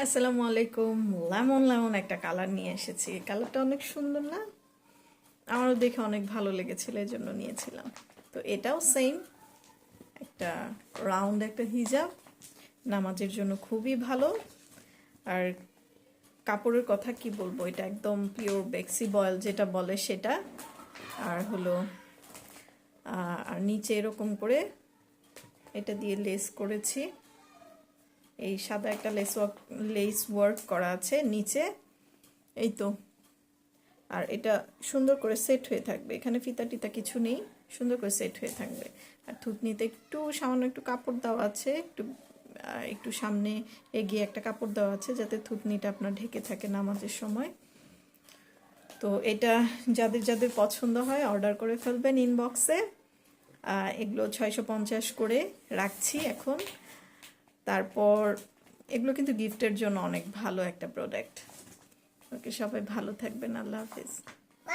আসসালামু আলাইকুম। Lemon lemon একটা কালার নিয়ে এসেছি। কালারটা অনেক সুন্দর না? আমারও দেখে অনেক ভালো লেগেছিল, এই জন্য নিয়েছিলাম। তো এটাও সেম একটা রাউন্ড একটা হিজাব, নামাজের জন্য খুবই ভালো। আর কাপড়ের কথা কি বলবো, এটা একদম পিওর বেক্সি বয়েল যেটা বলে সেটা। আর হলো আর নিচে এরকম করে এটা দিয়ে লেস করেছি। এই সাদা একটা লেস ওয়ার্ক করা আছে নিচে, এই তো। আর এটা সুন্দর করে সেট হয়ে থাকবে, এখানে ফিতা টিতা কিছু নেই, সুন্দর করে সেট হয়ে থাকবে। আর থুতনিতে একটু সামান্য একটু কাপড় দেওয়া আছে, একটু সামনে এগিয়ে একটা কাপড় দেওয়া আছে যাতে থুতনিটা আপনার ঢেকে থাকে নামাজের সময়। তো এটা যাদের যাদের পছন্দ হয় অর্ডার করে ফেলবেন ইনবক্সে। এগুলো 650 করে রাখছি এখন। তারপর এগুলো কিন্তু গিফটের জন্য অনেক ভালো একটা প্রোডাক্ট। ওকে, সবাই ভালো থাকবেন। আল্লাহ হাফিজ।